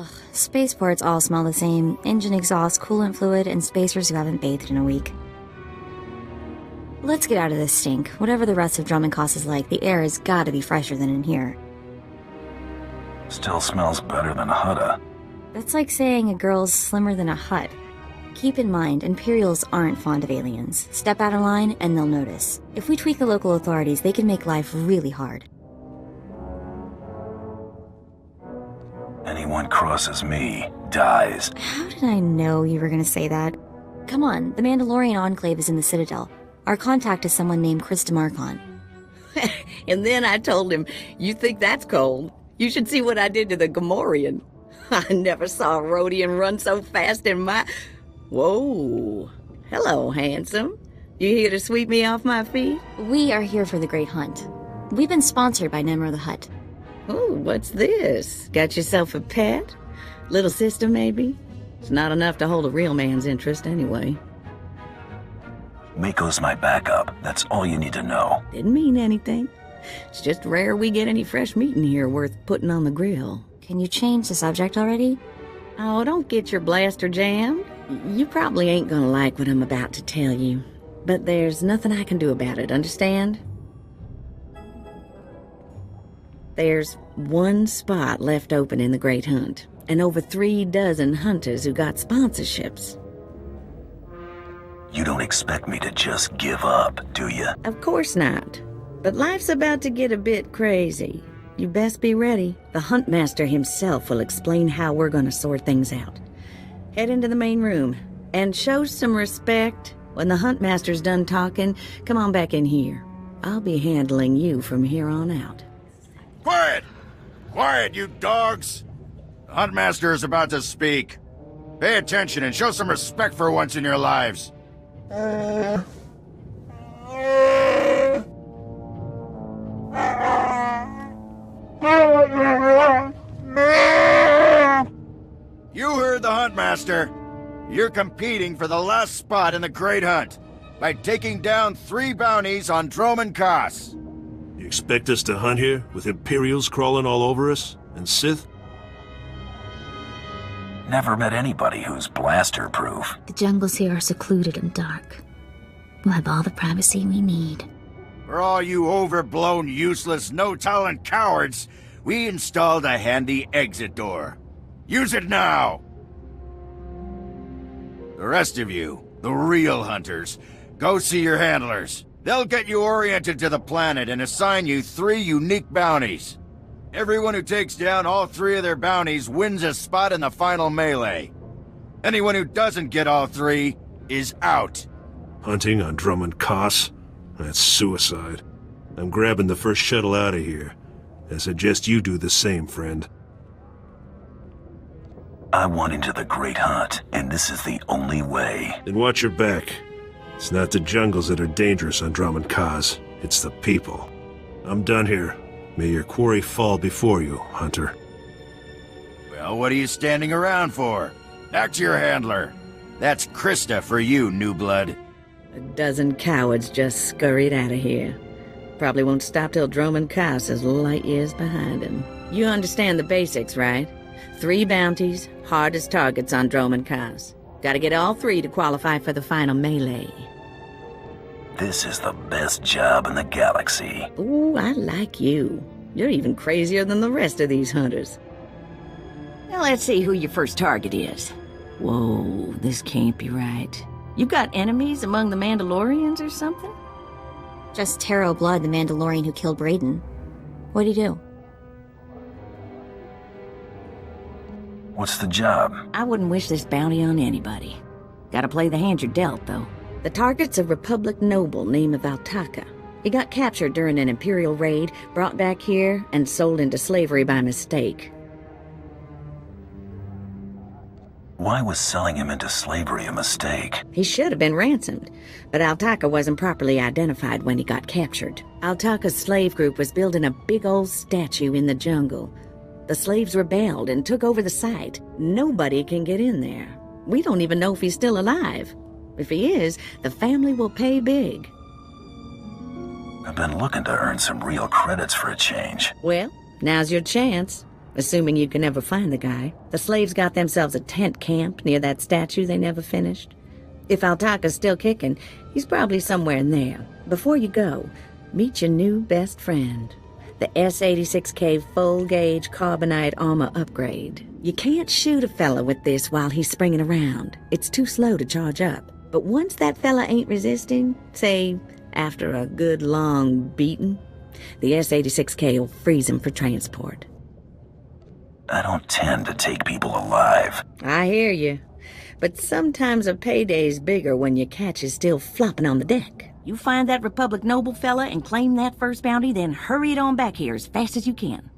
Ugh, spaceports all smell the same. Engine exhaust, coolant fluid, and spacers who haven't bathed in a week. Let's get out of this stink. Whatever the rest of Dromund Kaas is like, the air has gotta be fresher than in here. Still smells better than Hutta. That's like saying a girl's slimmer than a hut. Keep in mind, Imperials aren't fond of aliens. Step out of line and they'll notice. If we tweak the local authorities, they can make life really hard. Anyone crosses me, dies. How did I know you were gonna say that? Come on, the Mandalorian Enclave is in the Citadel. Our contact is someone named Chris DeMarcon. And then I told him, you think that's cold? You should see what I did to the Gamorrean. I never saw a Rhodian run so fast in my... Whoa. Hello, handsome. You here to sweep me off my feet? We are here for the Great Hunt. We've been sponsored by Nemro the Hutt. Oh, what's this? Got yourself a pet? Little sister, maybe? It's not enough to hold a real man's interest anyway. Miko's my backup. That's all you need to know. Didn't mean anything. It's just rare we get any fresh meat in here worth putting on the grill. Can you change the subject already? Oh, don't get your blaster jammed. You probably ain't gonna like what I'm about to tell you. But there's nothing I can do about it, understand? There's one spot left open in the Great Hunt, and over 3 dozen hunters who got sponsorships. You don't expect me to just give up, do you? Of course not. But life's about to get a bit crazy. You best be ready. The Huntmaster himself will explain how we're gonna sort things out. Head into the main room, and show some respect. When the Huntmaster's done talking, come on back in here. I'll be handling you from here on out. Quiet! Quiet, you dogs! The Huntmaster is about to speak. Pay attention and show some respect for once in your lives. You heard the Huntmaster. You're competing for the last spot in the Great Hunt by taking down 3 bounties on Dromund Kaas. You expect us to hunt here with Imperials crawling all over us? And Sith? Never met anybody who's blaster-proof. The jungles here are secluded and dark. We'll have all the privacy we need. For all you overblown, useless, no-talent cowards, we installed a handy exit door. Use it now! The rest of you, the real hunters, go see your handlers. They'll get you oriented to the planet and assign you 3 unique bounties. Everyone who takes down all 3 of their bounties wins a spot in the final melee. Anyone who doesn't get all 3 is out. Hunting on Dromund Kaas? That's suicide. I'm grabbing the first shuttle out of here. I suggest you do the same, friend. I want into the Great Hunt, and this is the only way. Then watch your back. It's not the jungles that are dangerous on Dromund Kaas. It's the people. I'm done here. May your quarry fall before you, Hunter. Well, what are you standing around for? Back to your handler. That's Krista for you, new blood. A dozen cowards just scurried out of here. Probably won't stop till Dromund Kaas is light years behind him. You understand the basics, right? 3 bounties, hardest targets on Dromund Kaas. Gotta get all 3 to qualify for the final melee. This is the best job in the galaxy. Ooh, I like you. You're even crazier than the rest of these hunters. Now let's see who your first target is. Whoa, this can't be right. You got enemies among the Mandalorians or something? Just Taro Blood, the Mandalorian who killed Brayden. What'd he do? What's the job? I wouldn't wish this bounty on anybody. Gotta play the hand you're dealt, though. The target's a Republic noble named Valtaka. He got captured during an Imperial raid, brought back here, and sold into slavery by mistake. Why was selling him into slavery a mistake? He should have been ransomed, but Altaka wasn't properly identified when he got captured. Altaka's slave group was building a big old statue in the jungle. The slaves rebelled and took over the site. Nobody can get in there. We don't even know if he's still alive. If he is, the family will pay big. I've been looking to earn some real credits for a change. Well, now's your chance. assuming you can ever find the guy. The slaves got themselves a tent camp near that statue they never finished. If Altaka's still kicking, he's probably somewhere in there. Before you go, meet your new best friend. The S-86K full-gauge carbonite armor upgrade. You can't shoot a fella with this while he's springing around. It's too slow to charge up. But once that fella ain't resisting, say, after a good long beating, the S-86K will freeze him for transport. I don't tend to take people alive. I hear you. But sometimes a payday's bigger when your catch is still flopping on the deck. You find that Republic noble fella and claim that first bounty, then hurry it on back here as fast as you can.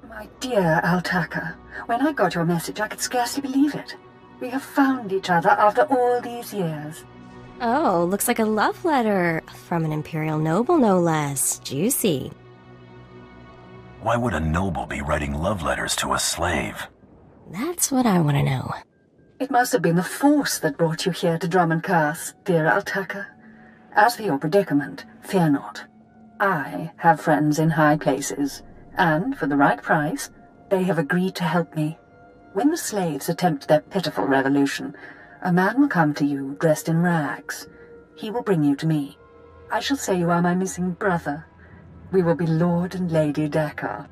My dear Altaka, when I got your message, I could scarcely believe it. We have found each other after all these years. Oh, looks like a love letter. From an Imperial noble, no less. Juicy. Why would a noble be writing love letters to a slave? That's what I want to know. It must have been the Force that brought you here to Dromund Kaas, dear Altaka. As for your predicament, fear not. I have friends in high places, and for the right price, they have agreed to help me. When the slaves attempt their pitiful revolution, a man will come to you dressed in rags. He will bring you to me. I shall say you are my missing brother. We will be Lord and Lady Dakar.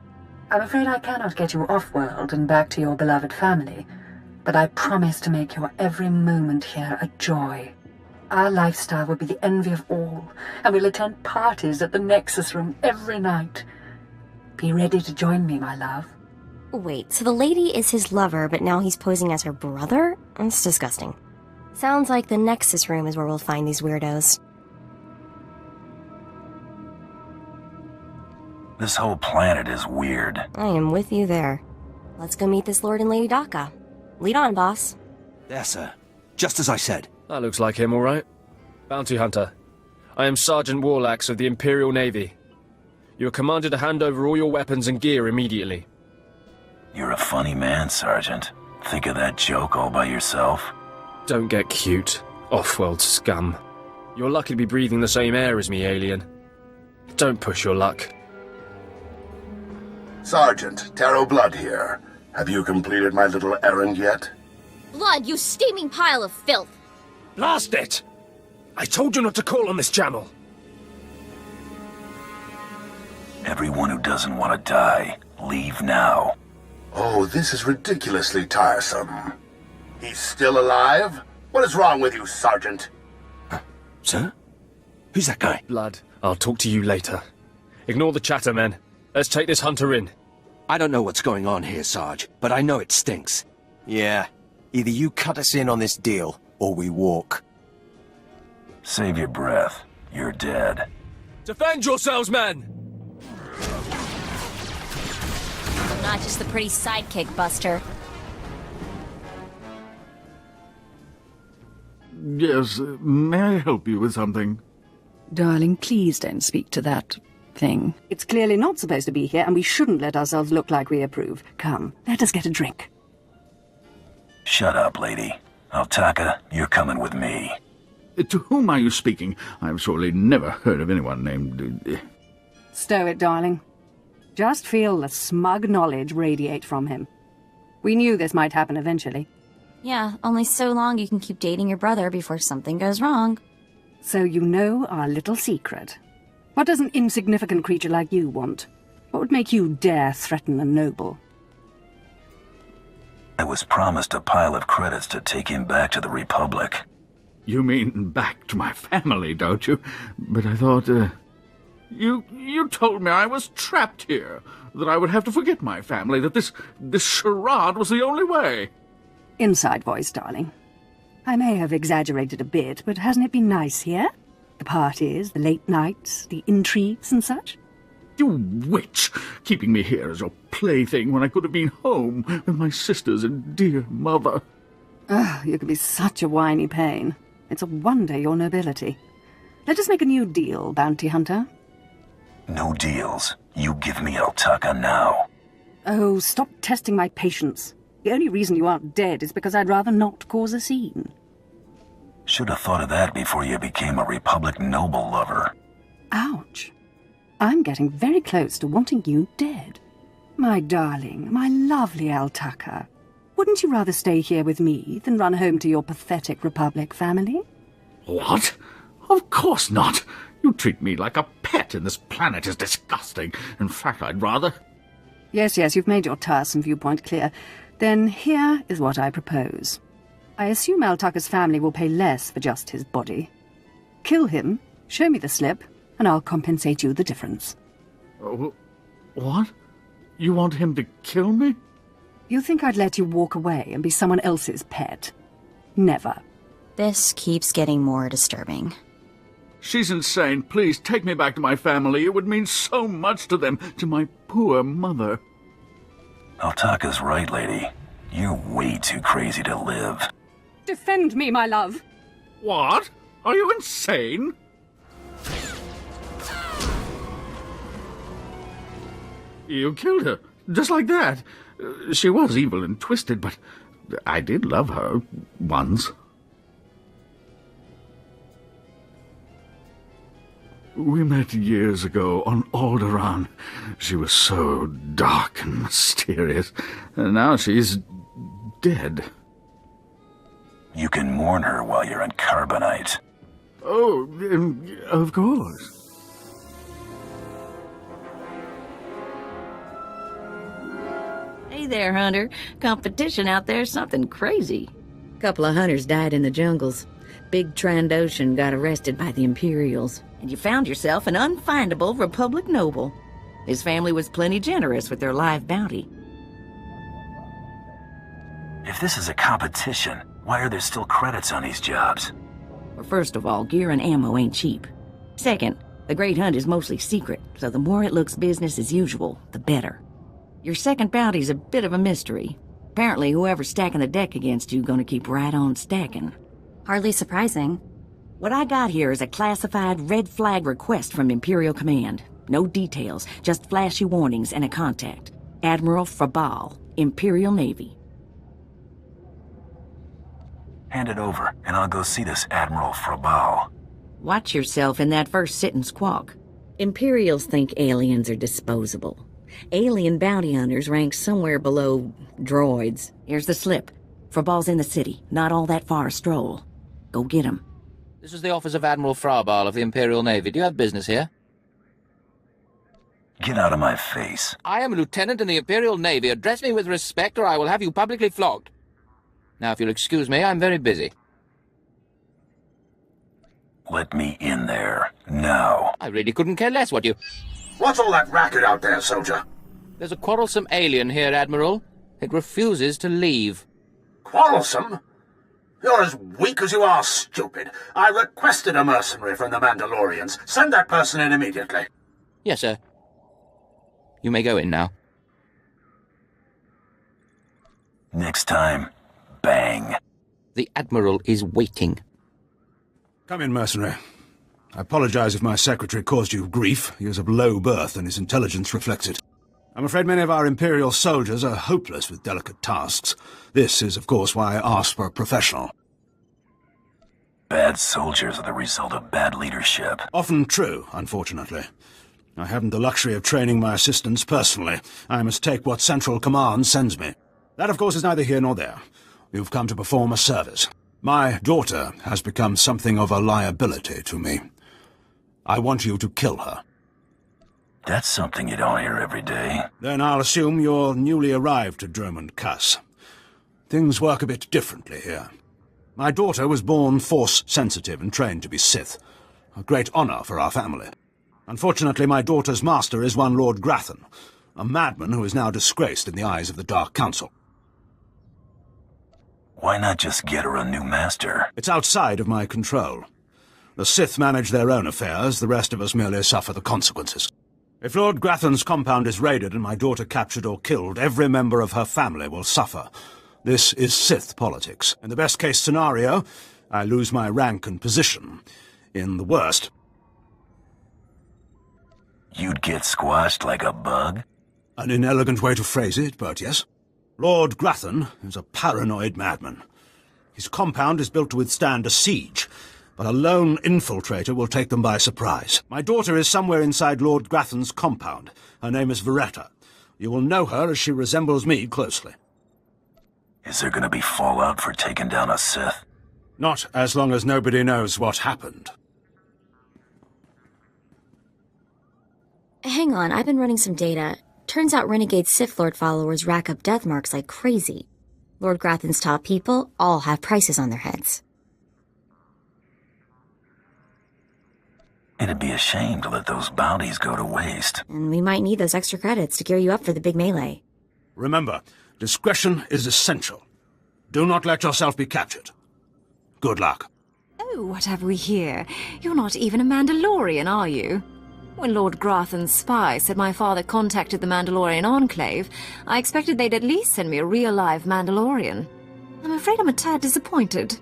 I'm afraid I cannot get you off-world and back to your beloved family, but I promise to make your every moment here a joy. Our lifestyle will be the envy of all, and we'll attend parties at the Nexus Room every night. Be ready to join me, my love. Wait, so the lady is his lover, but now he's posing as her brother? That's disgusting. Sounds like the Nexus Room is where we'll find these weirdos. This whole planet is weird. I am with you there. Let's go meet this Lord and Lady Daka. Lead on, boss. There, sir. Just as I said. That looks like him, all right. Bounty Hunter. I am Sergeant Warlax of the Imperial Navy. You are commanded to hand over all your weapons and gear immediately. You're a funny man, Sergeant. Think of that joke all by yourself? Don't get cute, off-world scum. You're lucky to be breathing the same air as me, alien. Don't push your luck. Sergeant, Taro Blood here. Have you completed my little errand yet? Blood, you steaming pile of filth! Blast it! I told you not to call on this jamal. Everyone who doesn't want to die, leave now. Oh, this is ridiculously tiresome. He's still alive? What is wrong with you, Sergeant? Sir? Who's that guy? Blood, I'll talk to you later. Ignore the chatter, men. Let's take this hunter in. I don't know what's going on here, Sarge, but I know it stinks. Yeah. Either you cut us in on this deal, or we walk. Save your breath. You're dead. Defend yourselves, men! I'm not just the pretty sidekick, Buster. Yes, may I help you with something? Darling, please don't speak to that thing. It's clearly not supposed to be here, and we shouldn't let ourselves look like we approve. Come, let us get a drink. Shut up, lady. Altaka, you're coming with me. To whom are you speaking? I've surely never heard of anyone named... Stow it, darling. Just feel the smug knowledge radiate from him. We knew this might happen eventually. Yeah, only so long you can keep dating your brother before something goes wrong. So you know our little secret. What does an insignificant creature like you want? What would make you dare threaten a noble? I was promised a pile of credits to take him back to the Republic. You mean back to my family, don't you? But I thought, You told me I was trapped here, that I would have to forget my family, that this charade was the only way. Inside voice, darling. I may have exaggerated a bit, but hasn't it been nice here? The parties, the late nights, the intrigues and such? You witch! Keeping me here as your plaything when I could have been home with my sisters and dear mother. Oh, you can be such a whiny pain. It's a wonder your nobility. Let us make a new deal, Bounty Hunter. No deals. You give me Altaka now. Oh, stop testing my patience. The only reason you aren't dead is because I'd rather not cause a scene. Should have thought of that before you became a Republic noble lover. Ouch. I'm getting very close to wanting you dead. My darling, my lovely Altaka. Wouldn't you rather stay here with me than run home to your pathetic Republic family? What? Of course not. You treat me like a pet, and this planet is disgusting. In fact, I'd rather... Yes, you've made your tiresome viewpoint clear. Then here is what I propose. I assume Altaka's family will pay less for just his body. Kill him, show me the slip, and I'll compensate you the difference. What? You want him to kill me? You think I'd let you walk away and be someone else's pet? Never. This keeps getting more disturbing. She's insane. Please, take me back to my family. It would mean so much to them, to my poor mother. Altaka's right, lady. You're way too crazy to live. Defend me, my love. What? Are you insane? You killed her, just like that. She was evil and twisted, but I did love her once. We met years ago on Alderaan. She was so dark and mysterious, and now she's dead. You can mourn her while you're in Carbonite. Oh, of course. Hey there, Hunter. Competition out there's something crazy. Couple of hunters died in the jungles. Big Trandoshan got arrested by the Imperials. And you found yourself an unfindable Republic noble. His family was plenty generous with their live bounty. If this is a competition, why are there still credits on these jobs? Well, first of all, gear and ammo ain't cheap. Second, the Great Hunt is mostly secret, so the more it looks business as usual, the better. Your second bounty's a bit of a mystery. Apparently, whoever's stacking the deck against you gonna keep right on stacking. Hardly surprising. What I got here is a classified red flag request from Imperial Command. No details, just flashy warnings and a contact. Admiral Frabal, Imperial Navy. Hand it over, and I'll go see this Admiral Frabal. Watch yourself in that first sit-and squawk. Imperials think aliens are disposable. Alien bounty hunters rank somewhere below droids. Here's the slip. Frabal's in the city, not all that far a stroll. Go get him. This is the office of Admiral Frabal of the Imperial Navy. Do you have business here? Get out of my face. I am a lieutenant in the Imperial Navy. Address me with respect, or I will have you publicly flogged. Now, if you'll excuse me, I'm very busy. Let me in there, now. I really couldn't care less what you... What's all that racket out there, soldier? There's a quarrelsome alien here, Admiral. It refuses to leave. Quarrelsome? You're as weak as you are stupid. I requested a mercenary from the Mandalorians. Send that person in immediately. Yes, sir. You may go in now. Next time, bang. The Admiral is waiting. Come in, mercenary. I apologize if my secretary caused you grief. He is of low birth, and his intelligence reflects it. I'm afraid many of our Imperial soldiers are hopeless with delicate tasks. This is, of course, why I asked for a professional. Bad soldiers are the result of bad leadership. Often true, unfortunately. I haven't the luxury of training my assistants personally. I must take what Central Command sends me. That, of course, is neither here nor there. You've come to perform a service. My daughter has become something of a liability to me. I want you to kill her. That's something you don't hear every day. Then I'll assume you're newly arrived to Dromund Kaas. Things work a bit differently here. My daughter was born Force-sensitive and trained to be Sith. A great honor for our family. Unfortunately, my daughter's master is one Lord Grathan, a madman who is now disgraced in the eyes of the Dark Council. Why not just get her a new master? It's outside of my control. The Sith manage their own affairs, the rest of us merely suffer the consequences. If Lord Grathan's compound is raided and my daughter captured or killed, every member of her family will suffer. This is Sith politics. In the best-case scenario, I lose my rank and position. In the worst... You'd get squashed like a bug? An inelegant way to phrase it, but yes. Lord Grathan is a paranoid madman. His compound is built to withstand a siege, but a lone infiltrator will take them by surprise. My daughter is somewhere inside Lord Grathan's compound. Her name is Veretta. You will know her as she resembles me closely. Is there gonna be fallout for taking down a Sith? Not as long as nobody knows what happened. Hang on, I've been running some data. Turns out renegade Sith Lord followers rack up death marks like crazy. Lord Grathan's top people all have prices on their heads. It'd be a shame to let those bounties go to waste. And we might need those extra credits to gear you up for the big melee. Remember, discretion is essential. Do not let yourself be captured. Good luck. Oh, what have we here? You're not even a Mandalorian, are you? When Lord Grathan's spy said my father contacted the Mandalorian Enclave, I expected they'd at least send me a real live Mandalorian. I'm afraid I'm a tad disappointed.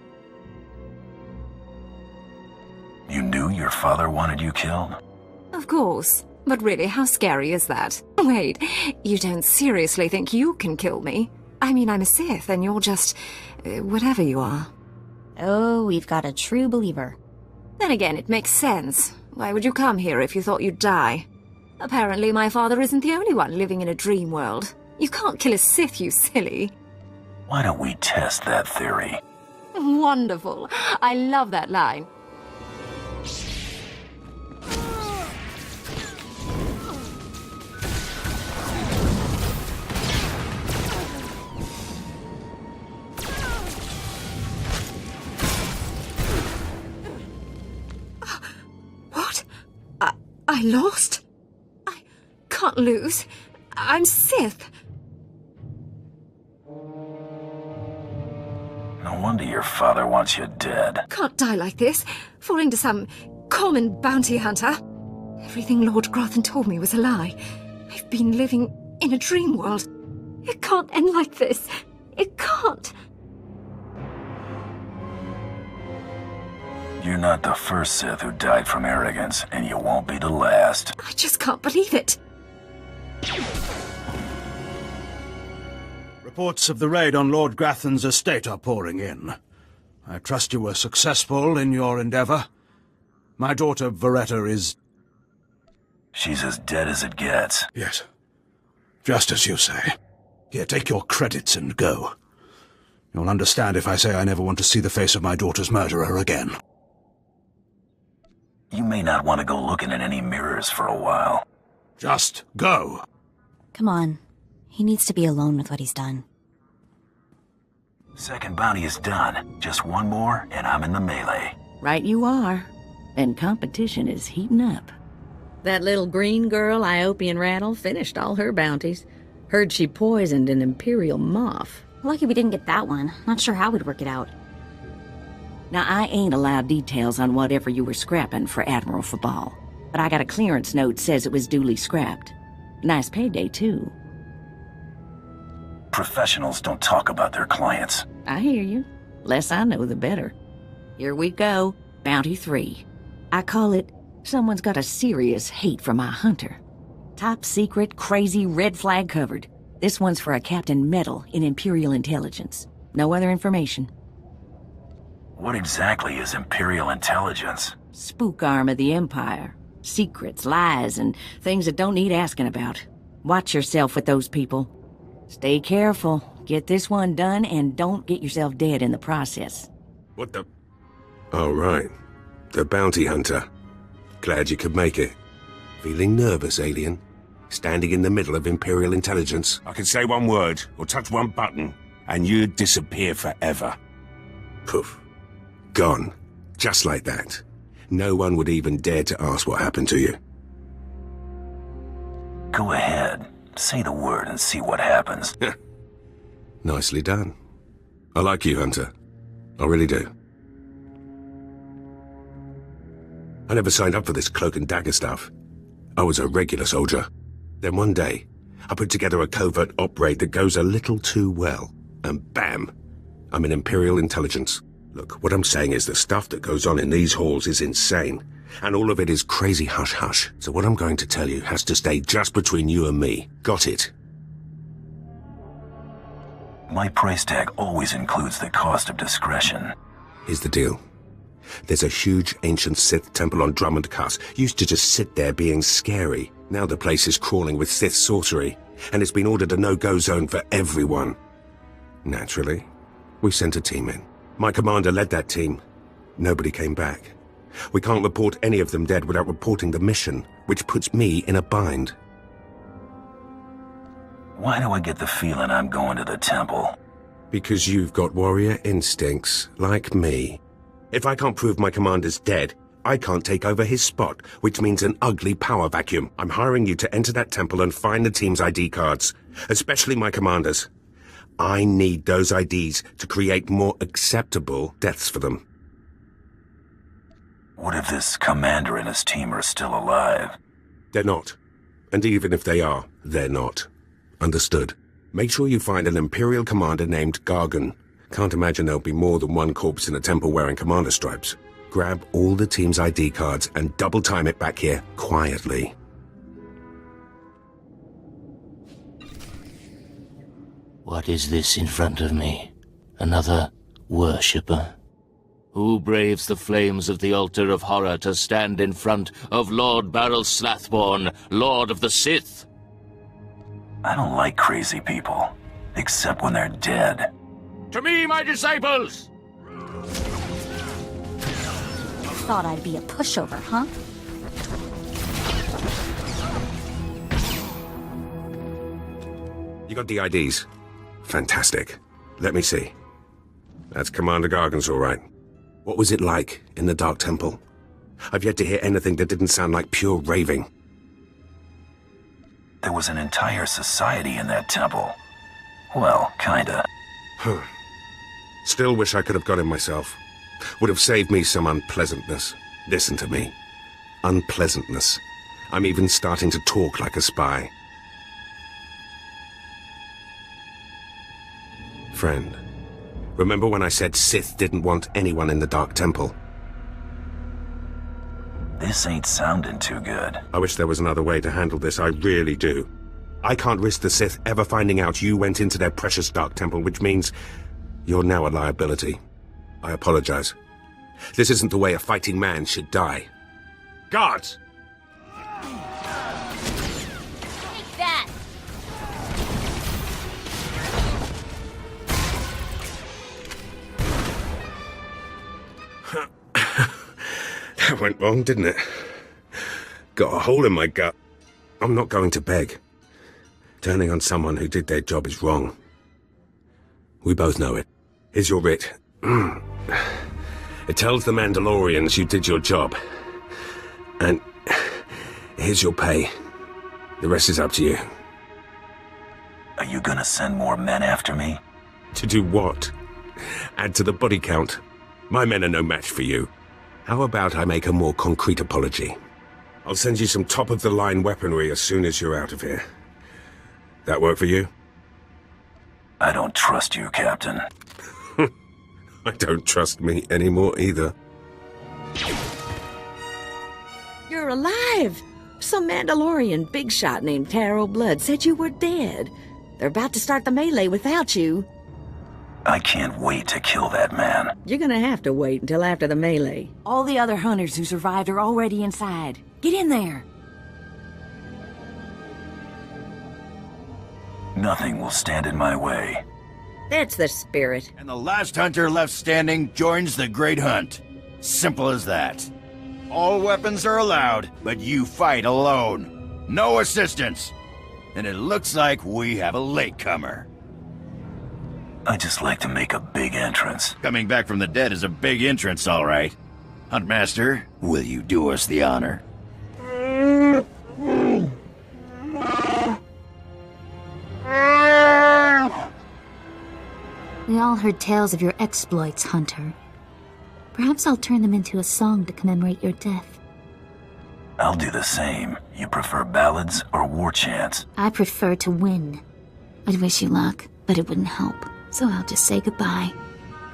You knew your father wanted you killed? Of course. But really, how scary is that? Wait, you don't seriously think you can kill me? I mean, I'm a Sith, and you're just... whatever you are. Oh, we've got a true believer. Then again, it makes sense. Why would you come here if you thought you'd die? Apparently, my father isn't the only one living in a dream world. You can't kill a Sith, you silly. Why don't we test that theory? Wonderful. I love that line. What? I lost? I can't lose. I'm Sith. No wonder your father wants you dead. Can't die like this, falling to some common bounty hunter. Everything Lord Grathan told me was a lie. I've been living in a dream world. It can't end like this. It can't. You're not the first Sith who died from arrogance, and you won't be the last. I just can't believe it. Reports of the raid on Lord Grathan's estate are pouring in. I trust you were successful in your endeavor. My daughter, Veretta, is... She's as dead as it gets. Yes. Just as you say. Here, take your credits and go. You'll understand if I say I never want to see the face of my daughter's murderer again. You may not want to go looking in any mirrors for a while. Just go. Come on. He needs to be alone with what he's done. Second bounty is done. Just one more, and I'm in the melee. Right you are. And competition is heating up. That little green girl, Iopian Rattle, finished all her bounties. Heard she poisoned an Imperial moth. Lucky we didn't get that one. Not sure how we'd work it out. Now, I ain't allowed details on whatever you were scrapping for Admiral Fabal, but I got a clearance note says it was duly scrapped. Nice payday, too. Professionals don't talk about their clients. I hear you. Less I know, the better. Here we go. Bounty 3. I call it, someone's got a serious hate for my hunter. Top secret, crazy, red flag covered. This one's for a Captain Metal in Imperial Intelligence. No other information. What exactly is Imperial Intelligence? Spook arm of the Empire. Secrets, lies, and things that don't need asking about. Watch yourself with those people. Stay careful. Get this one done, and don't get yourself dead in the process. What the... Oh, right. The bounty hunter. Glad you could make it. Feeling nervous, alien? Standing in the middle of Imperial Intelligence. I could say one word, or touch one button, and you'd disappear forever. Poof. Gone. Just like that. No one would even dare to ask what happened to you. Go ahead. Say the word and see what happens. Nicely done. I like you, Hunter. I really do. I never signed up for this cloak and dagger stuff. I was a regular soldier. Then one day, I put together a covert op raid that goes a little too well. And bam! I'm in Imperial Intelligence. Look, what I'm saying is the stuff that goes on in these halls is insane. And all of it is crazy hush-hush. So what I'm going to tell you has to stay just between you and me. Got it? My price tag always includes the cost of discretion. Here's the deal. There's a huge ancient Sith temple on Dromund Kaas. Used to just sit there being scary. Now the place is crawling with Sith sorcery, and it's been ordered a no-go zone for everyone. Naturally, we sent a team in. My commander led that team. Nobody came back. We can't report any of them dead without reporting the mission, which puts me in a bind. Why do I get the feeling I'm going to the temple? Because you've got warrior instincts, like me. If I can't prove my commander's dead, I can't take over his spot, which means an ugly power vacuum. I'm hiring you to enter that temple and find the team's ID cards, especially my commander's. I need those IDs to create more acceptable deaths for them. What if this commander and his team are still alive? They're not. And even if they are, they're not. Understood. Make sure you find an Imperial commander named Gargan. Can't imagine there'll be more than one corpse in a temple wearing commander stripes. Grab all the team's ID cards and double time it back here, quietly. What is this in front of me? Another worshipper? Who braves the flames of the altar of horror to stand in front of Lord Baral Slathborn, Lord of the Sith? I don't like crazy people, except when they're dead. To me, my disciples! Thought I'd be a pushover, huh? You got the IDs? Fantastic. Let me see. That's Commander Gargan's all right. What was it like in the Dark Temple? I've yet to hear anything that didn't sound like pure raving. There was an entire society in that temple. Well, kinda. Still wish I could have got him myself. Would have saved me some unpleasantness. Listen to me. Unpleasantness. I'm even starting to talk like a spy. Friend, remember when I said Sith didn't want anyone in the Dark Temple? This ain't sounding too good. I wish there was another way to handle this, I really do. I can't risk the Sith ever finding out you went into their precious Dark Temple, which means you're now a liability. I apologize. This isn't the way a fighting man should die. Guards! Take that! That went wrong, didn't it? Got a hole in my gut. I'm not going to beg. Turning on someone who did their job is wrong. We both know it. Here's your writ. It tells the Mandalorians you did your job. And here's your pay. The rest is up to you. Are you gonna send more men after me? To do what? Add to the body count. My men are no match for you. How about I make a more concrete apology? I'll send you some top-of-the-line weaponry as soon as you're out of here. That work for you? I don't trust you, Captain. I don't trust me anymore either. You're alive! Some Mandalorian big shot named Taro Blood said you were dead. They're about to start the melee without you. I can't wait to kill that man. You're gonna have to wait until after the melee. All the other hunters who survived are already inside. Get in there. Nothing will stand in my way. That's the spirit. And the last hunter left standing joins the Great Hunt. Simple as that. All weapons are allowed, but you fight alone. No assistance. And it looks like we have a latecomer. I just like to make a big entrance. Coming back from the dead is a big entrance, all right. Huntmaster, will you do us the honor? We all heard tales of your exploits, Hunter. Perhaps I'll turn them into a song to commemorate your death. I'll do the same. You prefer ballads or war chants? I prefer to win. I'd wish you luck, but it wouldn't help. So I'll just say goodbye.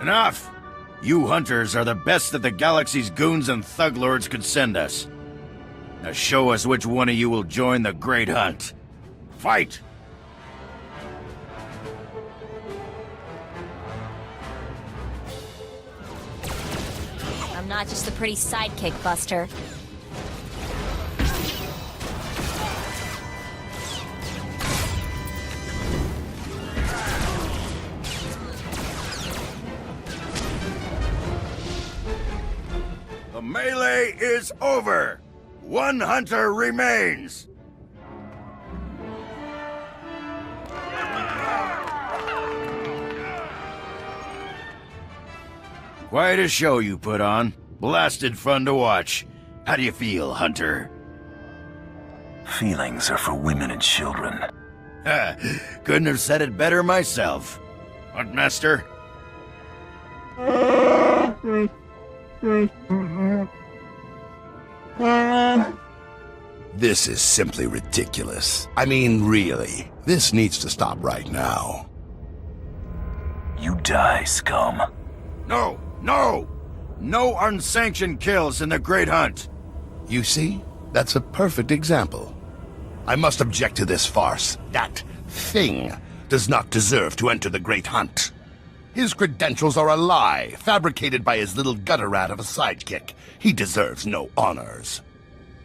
Enough! You hunters are the best that the galaxy's goons and thug lords could send us. Now show us which one of you will join the Great Hunt. Fight! I'm not just a pretty sidekick, Buster. melee is over. One hunter remains. Quite a show you put on. Blasted fun to watch. How do you feel, Hunter? Feelings are for women and children. Couldn't have said it better myself. Huntmaster? This is simply ridiculous. I mean, really. This needs to stop right now. You die, scum. No! No! No unsanctioned kills in the Great Hunt! You see? That's a perfect example. I must object to this farce. That thing does not deserve to enter the Great Hunt. His credentials are a lie, fabricated by his little gutter rat of a sidekick. He deserves no honors.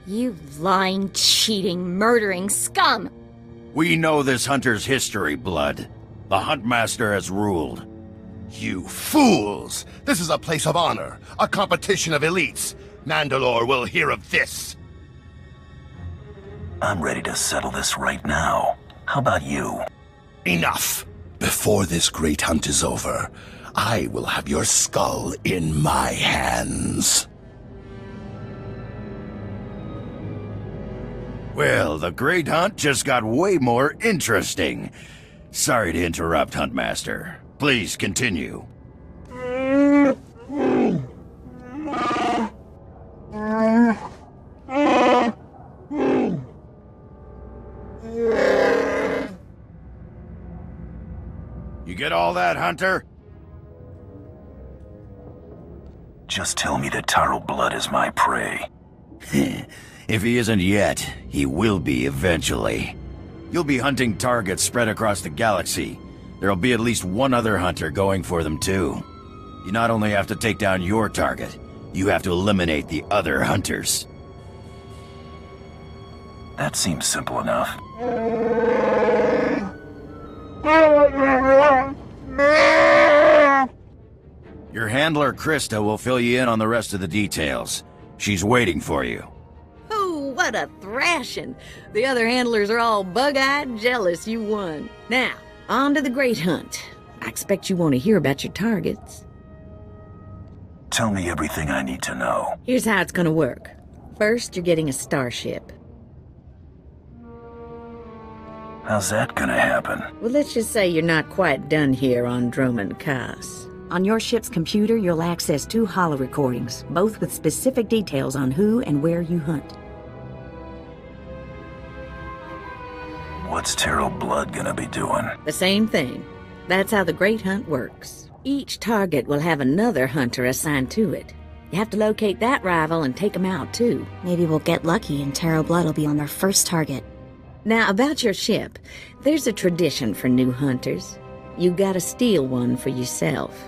You lying, cheating, murdering scum! We know this hunter's history, Blood. The Huntmaster has ruled. You fools! This is a place of honor, a competition of elites. Mandalore will hear of this. I'm ready to settle this right now. How about you? Enough! Before this great hunt is over, I will have your skull in my hands. Well, the Great Hunt just got way more interesting. Sorry to interrupt, Huntmaster. Please continue. You get all that, Hunter? Just tell me that Taro Blood is my prey. If he isn't yet, he will be eventually. You'll be hunting targets spread across the galaxy. There'll be at least one other hunter going for them too. You not only have to take down your target, you have to eliminate the other hunters. That seems simple enough. Your handler, Krista, will fill you in on the rest of the details. She's waiting for you. Oh, what a thrashing! The other handlers are all bug-eyed jealous you won. Now, on to the Great Hunt. I expect you want to hear about your targets. Tell me everything I need to know. Here's how it's gonna work. First, you're getting a starship. How's that gonna happen? Well, let's just say you're not quite done here on Dromund Kaas. On your ship's computer, you'll access 2 holo recordings, both with specific details on who and where you hunt. What's Taro Blood gonna be doing? The same thing. That's how the Great Hunt works. Each target will have another hunter assigned to it. You have to locate that rival and take him out, too. Maybe we'll get lucky and Taro Blood will be on their first target. Now, about your ship, there's a tradition for new hunters. You gotta steal one for yourself.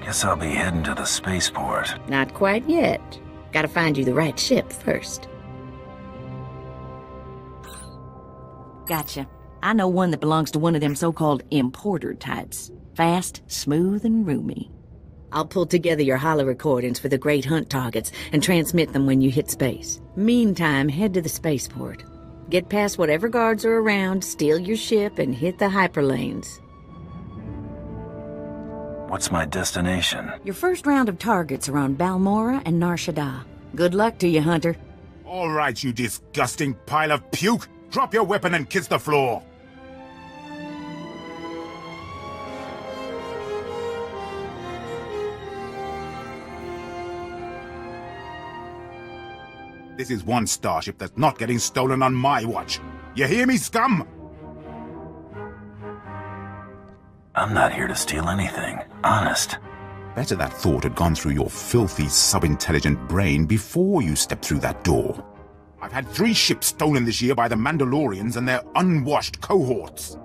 Guess I'll be heading to the spaceport. Not quite yet. Gotta find you the right ship first. Gotcha. I know one that belongs to one of them so-called importer types. Fast, smooth, and roomy. I'll pull together your holo recordings for the Great Hunt targets and transmit them when you hit space. Meantime, head to the spaceport. Get past whatever guards are around, steal your ship, and hit the hyperlanes. What's my destination? Your first round of targets are on Balmora and Nar Shaddaa. Good luck to you, Hunter. All right, you disgusting pile of puke! Drop your weapon and kiss the floor! This is one starship that's not getting stolen on my watch. You hear me, scum? I'm not here to steal anything. Honest. Better that thought had gone through your filthy, sub-intelligent brain before you stepped through that door. I've had 3 ships stolen this year by the Mandalorians and their unwashed cohorts.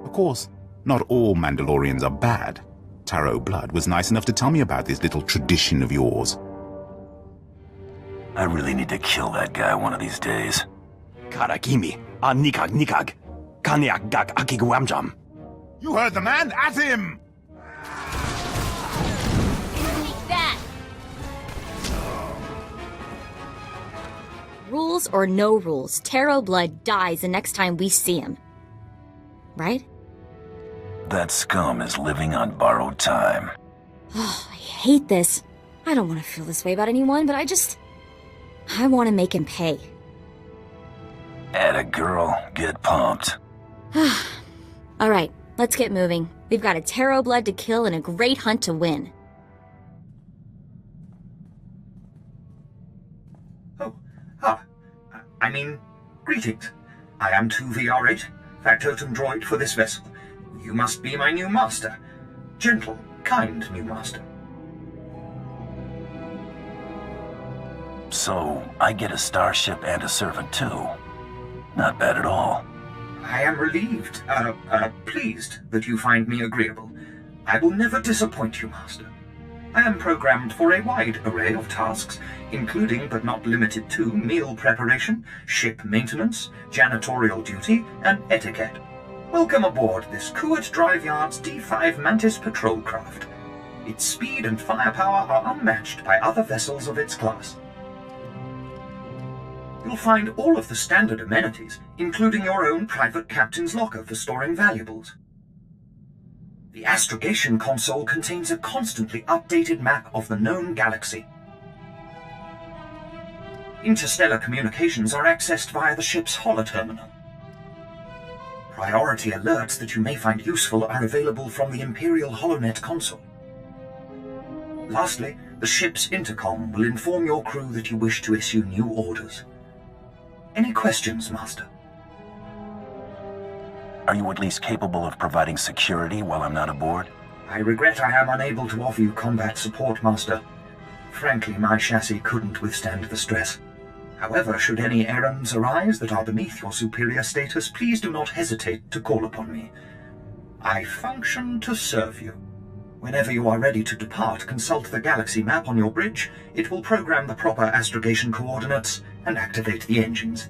Of course, not all Mandalorians are bad. Taro Blood was nice enough to tell me about this little tradition of yours. I really need to kill that guy one of these days. Karakimi, nikag nikag, kanyak gak akiguamjam. You heard the man! At him! Take that! Rules or no rules, Taro Blood dies the next time we see him. Right? That scum is living on borrowed time. Oh, I hate this. I don't want to feel this way about anyone, but I want to make him pay. Atta girl, get pumped. Alright, let's get moving. We've got a Taro Blood to kill and a great hunt to win. Greetings. I am 2VR8, factotum droid for this vessel. You must be my new master. Gentle, kind new master. So, I get a starship and a servant too. Not bad at all. I am relieved, pleased that you find me agreeable. I will never disappoint you, master. I am programmed for a wide array of tasks, including but not limited to meal preparation, ship maintenance, janitorial duty, and etiquette. Welcome aboard this Kuat Drive Yard's D5 Mantis patrol craft. Its speed and firepower are unmatched by other vessels of its class. You'll find all of the standard amenities, including your own private captain's locker for storing valuables. The astrogation console contains a constantly updated map of the known galaxy. Interstellar communications are accessed via the ship's holoterminal. Priority alerts that you may find useful are available from the Imperial HoloNet console. Lastly, the ship's intercom will inform your crew that you wish to issue new orders. Any questions, Master? Are you at least capable of providing security while I'm not aboard? I regret I am unable to offer you combat support, Master. Frankly, my chassis couldn't withstand the stress. However, should any errands arise that are beneath your superior status, please do not hesitate to call upon me. I function to serve you. Whenever you are ready to depart, consult the galaxy map on your bridge. It will program the proper astrogation coordinates and activate the engines.